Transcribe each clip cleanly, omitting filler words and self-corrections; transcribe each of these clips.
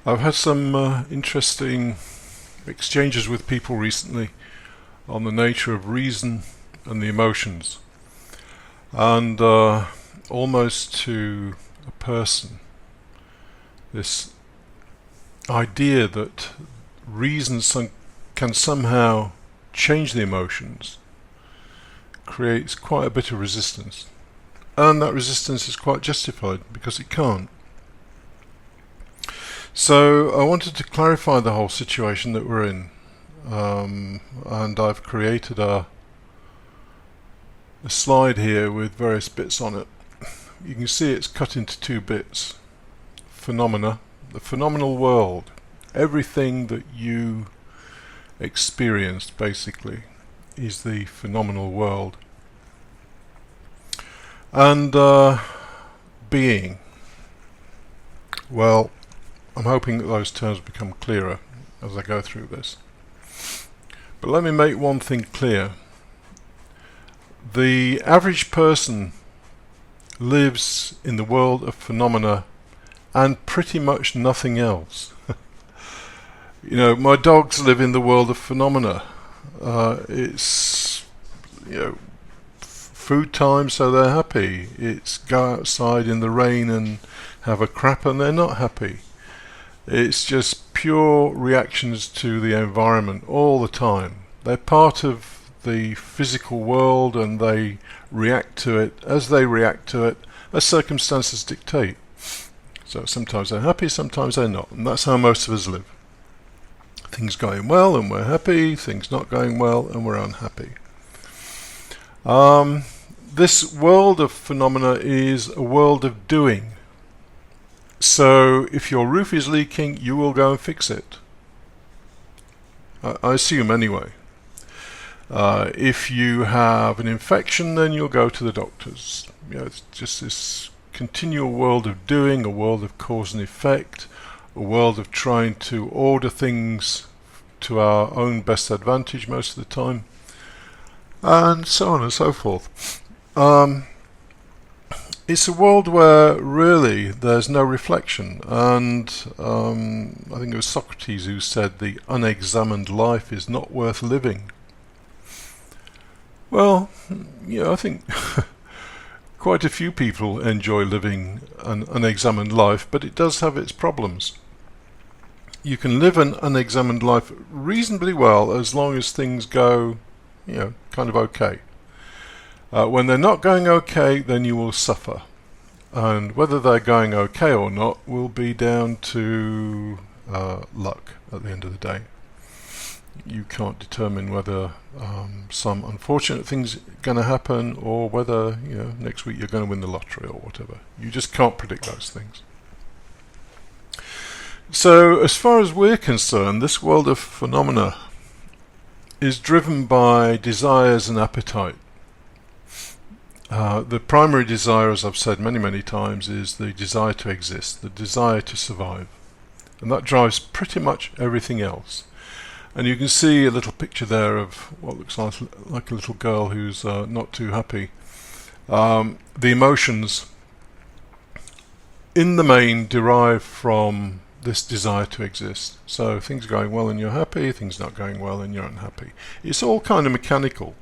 I've had some interesting exchanges with people recently on the nature of reason and the emotions, and almost to a person, this idea that can somehow change the emotions creates quite a bit of resistance, and that resistance is quite justified because it can't. So I wanted to clarify the whole situation that we're in, and I've created a slide here with various bits on it. You can see it's cut into two bits. Phenomena, the phenomenal world, everything that you experienced basically is the phenomenal world. And being, well, I'm hoping that those terms become clearer as I go through this. But let me make one thing clear. The average person lives in the world of phenomena and pretty much nothing else. You know, my dogs live in the world of phenomena. It's, food time, so they're happy. It's go outside in the rain and have a crap and they're not happy. It's just pure reactions to the environment all the time. They're part of the physical world and they react to it as circumstances dictate. So sometimes they're happy, sometimes they're not, and that's how most of us live. Things going well and we're happy, things not going well and we're unhappy. This world of phenomena is a world of doing. So if your roof is leaking, you will go and fix it. I assume anyway. If you have an infection, then you'll go to the doctors. It's just this continual world of doing, a world of cause and effect, a world of trying to order things to our own best advantage most of the time, and so on and so forth. It's a world where really there's no reflection, and I think it was Socrates who said the unexamined life is not worth living. Well, I think quite a few people enjoy living an unexamined life, but it does have its problems. You can live an unexamined life reasonably well as long as things go, kind of okay. When they're not going okay, then you will suffer. And whether they're going okay or not will be down to luck at the end of the day. You can't determine whether some unfortunate thing's going to happen or whether, next week you're going to win the lottery or whatever. You just can't predict those things. So as far as we're concerned, this world of phenomena is driven by desires and appetite. The primary desire, as I've said many times, is the desire to exist, the desire to survive. And that drives pretty much everything else. And you can see a little picture there of what looks like a little girl who's not too happy. The emotions, in the main, derive from this desire to exist. So things are going well and you're happy, things not going well and you're unhappy. It's all kind of mechanical.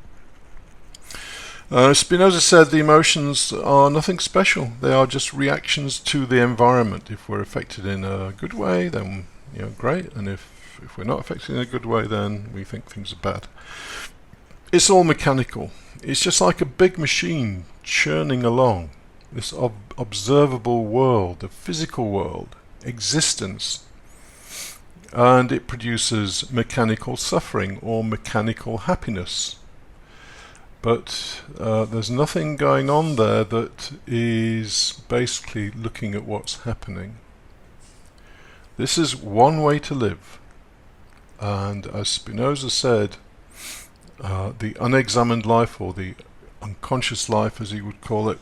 Spinoza said the emotions are nothing special. They are just reactions to the environment. If we're affected in a good way, then great. And if we're not affected in a good way, then we think things are bad. It's all mechanical. It's just like a big machine churning along. This observable world, the physical world, existence. And it produces mechanical suffering or mechanical happiness. But there's nothing going on there that is basically looking at what's happening. This is one way to live. And as Spinoza said, the unexamined life, or the unconscious life as he would call it,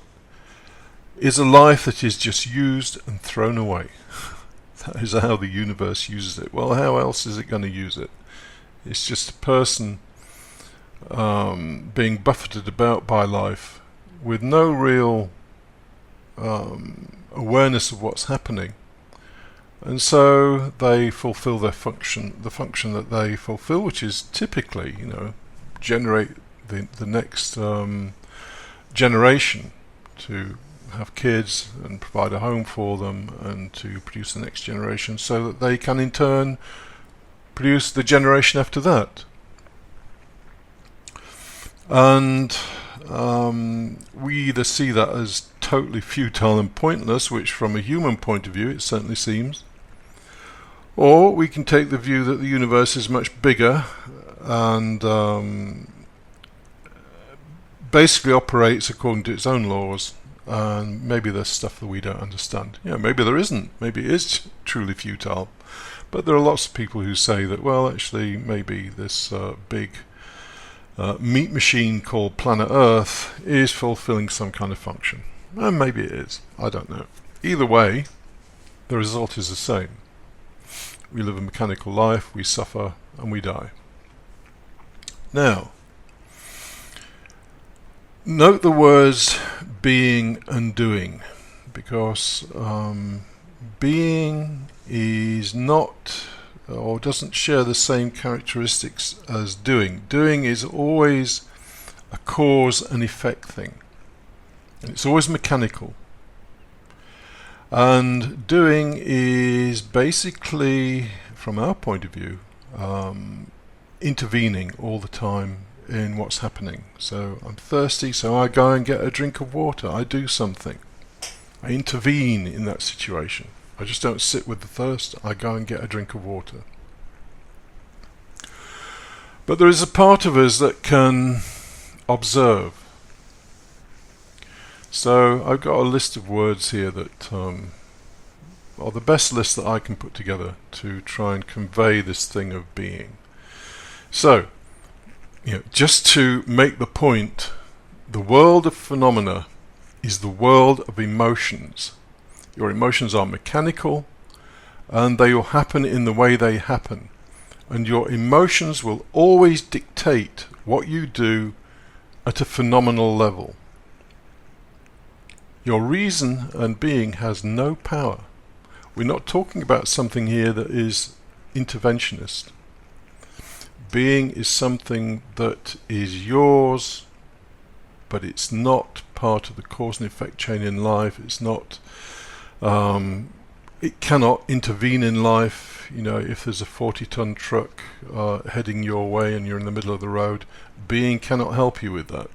is a life that is just used and thrown away. That is how the universe uses it. Well, how else is it going to use it? It's just a person being buffeted about by life with no real awareness of what's happening, And so they fulfill their function, the function that they fulfill, which is typically, generate the next generation, to have kids and provide a home for them and to produce the next generation, so that they can in turn produce the generation after that. And we either see that as totally futile and pointless, which from a human point of view it certainly seems, or we can take the view that the universe is much bigger and basically operates according to its own laws, and maybe there's stuff that we don't understand. Maybe there isn't. Maybe it is truly futile. But there are lots of people who say that, well, actually, maybe this big meat machine called planet Earth is fulfilling some kind of function. And maybe it is. I don't know. Either way, the result is the same. We live a mechanical life, we suffer, and we die. Now, note the words being and doing, because being is not, or doesn't share the same characteristics as doing. Doing is always a cause and effect thing. It's always mechanical. And doing is basically, from our point of view, intervening all the time in what's happening. So I'm thirsty, so I go and get a drink of water. I do something. I intervene in that situation. I just don't sit with the thirst. I go and get a drink of water. But there is a part of us that can observe. So I've got a list of words here that are the best list that I can put together to try and convey this thing of being. So, just to make the point, the world of phenomena is the world of emotions. Your emotions are mechanical, and they will happen in the way they happen. And your emotions will always dictate what you do at a phenomenal level. Your reason and being has no power. We're not talking about something here that is interventionist. Being is something that is yours, but it's not part of the cause and effect chain in life. It's not, it cannot intervene in life. If there's a 40-ton truck heading your way and you're in the middle of the road, being cannot help you with that.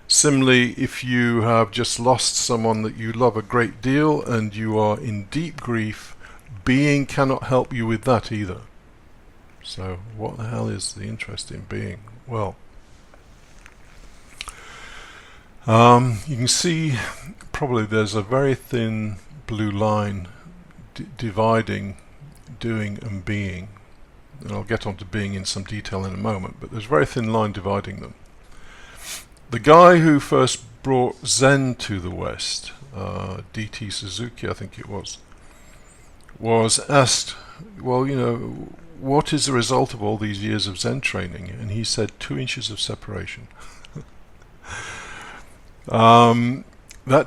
Similarly, if you have just lost someone that you love a great deal and you are in deep grief, being cannot help you with that either. So what the hell is the interest in being? Well, you can see probably there's a very thin blue line dividing doing and being. And I'll get onto being in some detail in a moment, but there's a very thin line dividing them. The guy who first brought Zen to the West, DT Suzuki I think it was asked, well, what is the result of all these years of Zen training? And he said 2 inches of separation. That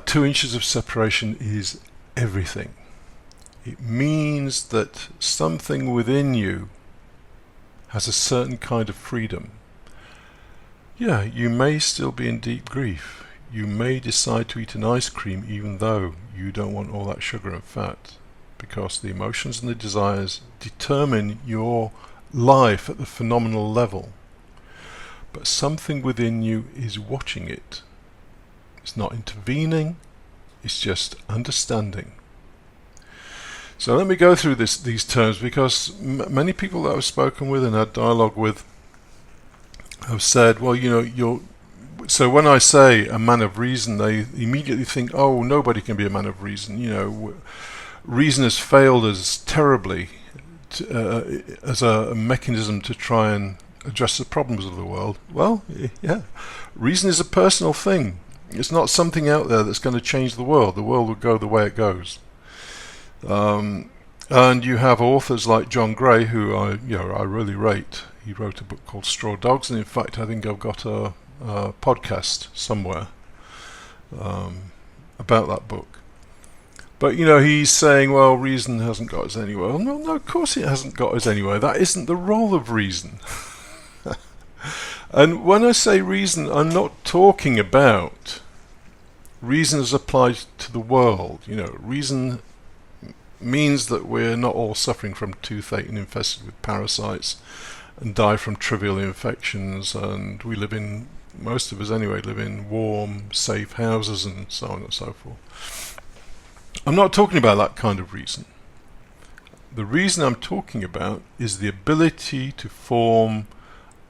2 inches of separation is everything. It means that something within you has a certain kind of freedom. Yeah, you may still be in deep grief. You may decide to eat an ice cream even though you don't want all that sugar and fat, because the emotions and the desires determine your life at the phenomenal level. But something within you is watching it. It's not intervening, it's just understanding. So let me go through these terms, because many people that I've spoken with and had dialogue with have said, well, so when I say a man of reason, they immediately think, oh, nobody can be a man of reason. Reason has failed us terribly as a mechanism to try and address the problems of the world. Well, yeah, reason is a personal thing. It's not something out there that's going to change the world. The world will go the way it goes. And you have authors like John Gray, who I really rate. He wrote a book called Straw Dogs, and in fact I think I've got a podcast somewhere about that book. But he's saying, well, reason hasn't got us anywhere. Well, no, of course it hasn't got us anywhere. That isn't the role of reason. And when I say reason, I'm not talking about reason as applied to the world. Reason means that we're not all suffering from toothache and infested with parasites and die from trivial infections, and we live in, most of us anyway, live in warm, safe houses and so on and so forth. I'm not talking about that kind of reason. The reason I'm talking about is the ability to form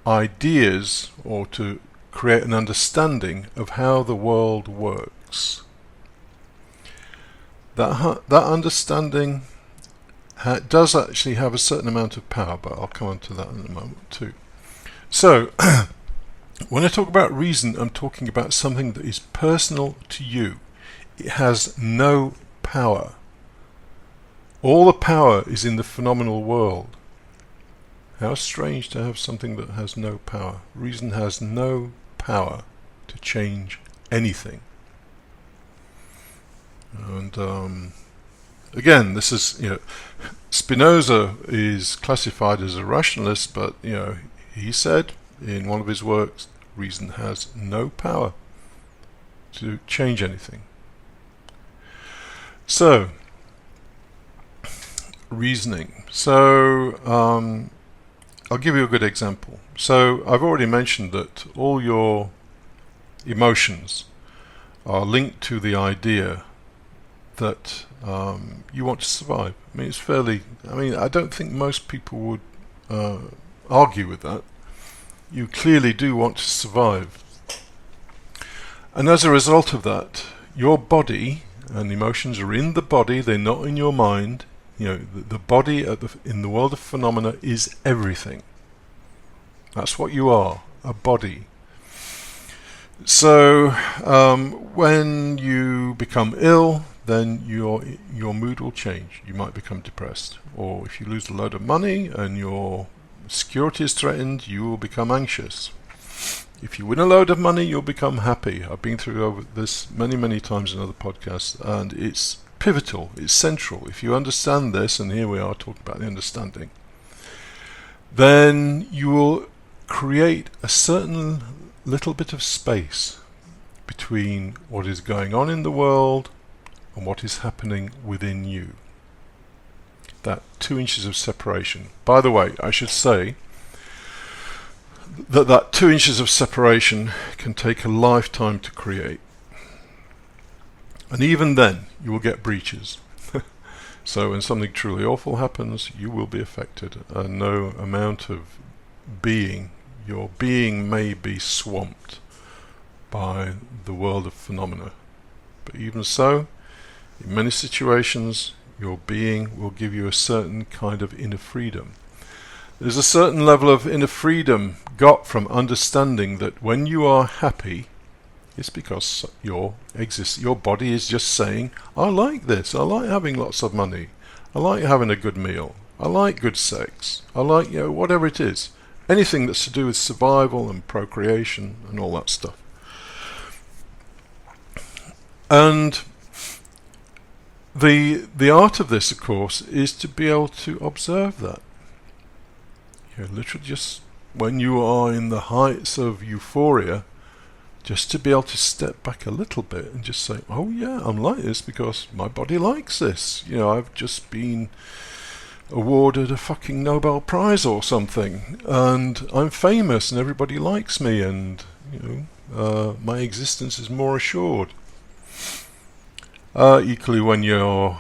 ideas or to create an understanding of how the world works. That understanding does actually have a certain amount of power, but I'll come on to that in a moment too. So, when I talk about reason, I'm talking about something that is personal to you. It has no power. All the power is in the phenomenal world. How strange to have something that has no power. Reason has no power to change anything. And again, this is, Spinoza is classified as a rationalist, but he said in one of his works, reason has no power to change anything. So, reasoning. So, I'll give you a good example. So, I've already mentioned that all your emotions are linked to the idea that you want to survive. I don't think most people would argue with that. You clearly do want to survive. And as a result of that, your body and emotions are in the body, they're not in your mind. The body in the world of phenomena is everything. That's what you are, a body. So when you become ill, then your mood will change. You might become depressed. Or if you lose a load of money and your security is threatened, you will become anxious. If you win a load of money, you'll become happy. I've been through over this many times in other podcasts, and it's pivotal, it's central. If you understand this, and here we are talking about the understanding, then you will create a certain little bit of space between what is going on in the world and what is happening within you. That 2 inches of separation. By the way, I should say that 2 inches of separation can take a lifetime to create. And even then, you will get breaches. So when something truly awful happens, you will be affected. And no amount of your being may be swamped by the world of phenomena. But even so, in many situations, your being will give you a certain kind of inner freedom. There's a certain level of inner freedom got from understanding that when you are happy, it's because your body is just saying, I like this, I like having lots of money, I like having a good meal, I like good sex, I like, whatever it is. Anything that's to do with survival and procreation and all that stuff. And the art of this, of course, is to be able to observe that. Literally just when you are in the heights of euphoria, just to be able to step back a little bit and just say, oh yeah, I'm like this because my body likes this. I've just been awarded a fucking Nobel Prize or something, and I'm famous and everybody likes me, and my existence is more assured. Equally, when you're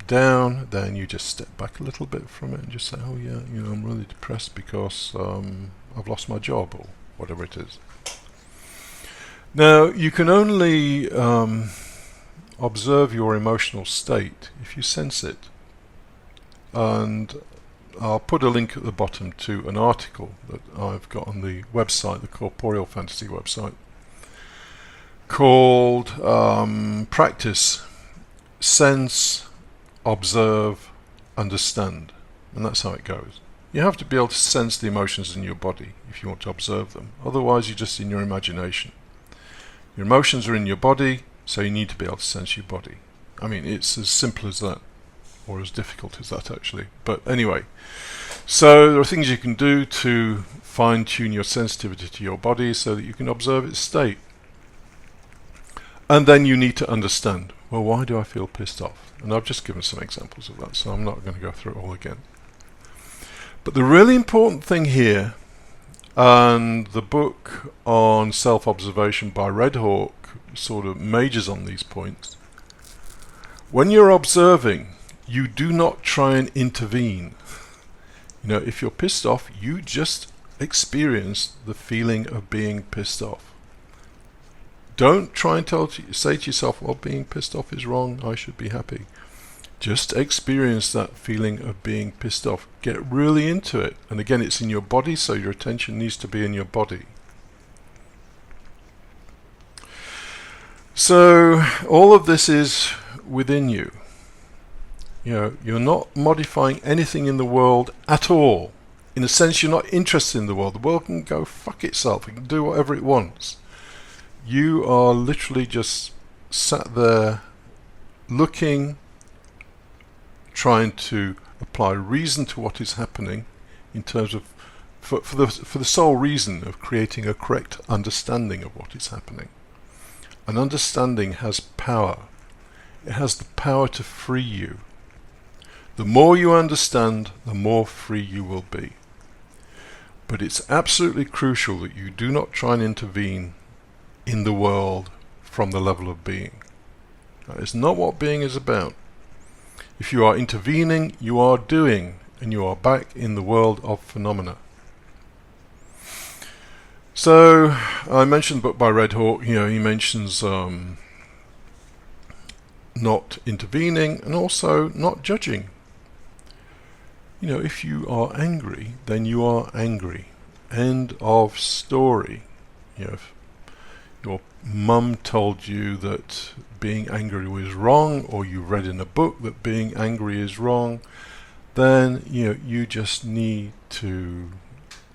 down, then you just step back a little bit from it and just say, oh yeah, I'm really depressed because I've lost my job or whatever it is. Now, you can only observe your emotional state if you sense it. And I'll put a link at the bottom to an article that I've got on the website, the Corporeal Fantasy website, called Practice, Sense, Observe, Understand. And that's how it goes. You have to be able to sense the emotions in your body if you want to observe them. Otherwise, you're just in your imagination. Your emotions are in your body, so you need to be able to sense your body. I mean, it's as simple as that, or as difficult as that actually. But anyway, so there are things you can do to fine-tune your sensitivity to your body so that you can observe its state. And then you need to understand, well, why do I feel pissed off? And I've just given some examples of that, so I'm not going to go through it all again. But the really important thing here, and the book on self-observation by Red Hawk sort of majors on these points, when you're observing, you do not try and intervene. You know, if you're pissed off, you just experience the feeling of being pissed off. Don't try and say to yourself, well, being pissed off is wrong, I should be happy. Just experience that feeling of being pissed off. Get really into it. And again, it's in your body, so your attention needs to be in your body. So all of this is within you. You know, you're not modifying anything in the world at all. In a sense, you're not interested in the world. The world can go fuck itself. It can do whatever it wants. You are literally just sat there looking, trying to apply reason to what is happening in terms of, for the sole reason of creating a correct understanding of what is happening. An understanding has power. It has the power to free you. The more you understand, the more free you will be. But it's absolutely crucial that you do not try and intervene in the world from the level of being. That is not what being is about. If you are intervening, you are doing, and you are back in the world of phenomena. So, I mentioned the book by Red Hawk. You know, he mentions not intervening and also not judging. You know, if you are angry, then you are angry. End of story. You know, if your mum told you that being angry was wrong, or you read in a book that being angry is wrong, then you know, you just need to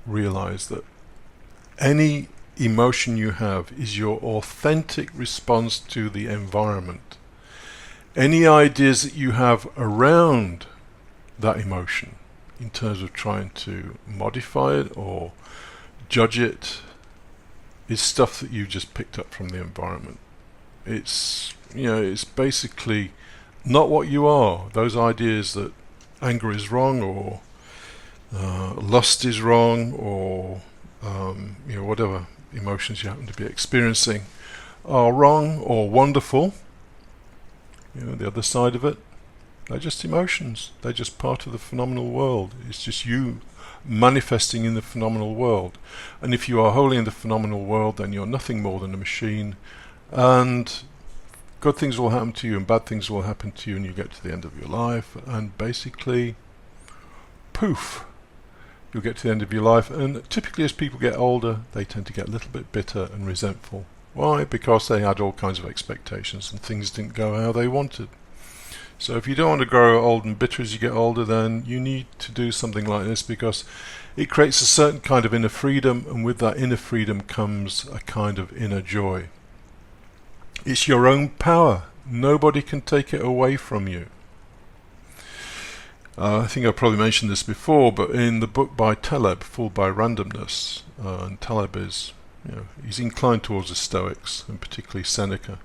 realize that any emotion you have is your authentic response to the environment. Any ideas that you have around that emotion in terms of trying to modify it or judge it is stuff that you just picked up from the environment. It's, you know, it's basically not what you are. Those ideas that anger is wrong, or lust is wrong, or you know, whatever emotions you happen to be experiencing are wrong or wonderful. You know, the other side of it, they're just emotions. They're just part of the phenomenal world. It's just you manifesting in the phenomenal world. And if you are wholly in the phenomenal world, then you're nothing more than a machine, and good things will happen to you and bad things will happen to you, and you get to the end of your life, and basically poof, you'll get to the end of your life. And typically as people get older, they tend to get a little bit bitter and resentful. Why? Because they had all kinds of expectations and things didn't go how they wanted. So if you don't want to grow old and bitter as you get older, then you need to do something like this, because it creates a certain kind of inner freedom, and with that inner freedom comes a kind of inner joy. It's your own power. Nobody can take it away from you. I think I probably mentioned this before, but in the book by Taleb, Fooled by Randomness, and Taleb is, you know, he's inclined towards the Stoics, and particularly Seneca.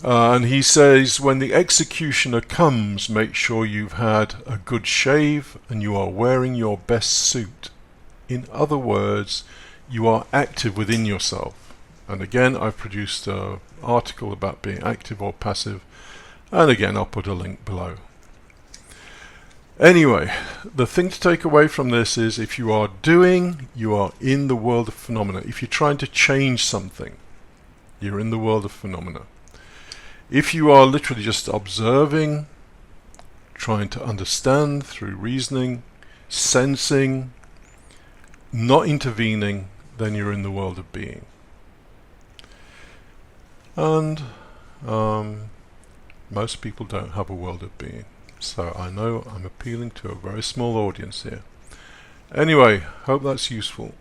And he says, when the executioner comes, make sure you've had a good shave and you are wearing your best suit. In other words, you are active within yourself. And again, I've produced an article about being active or passive, and again, I'll put a link below. Anyway, the thing to take away from this is, if you are doing, you are in the world of phenomena. If you're trying to change something, you're in the world of phenomena. If you are literally just observing, trying to understand through reasoning, sensing, not intervening, then you're in the world of being. And most people don't have a world of being. So I know I'm appealing to a very small audience here. Anyway, hope that's useful.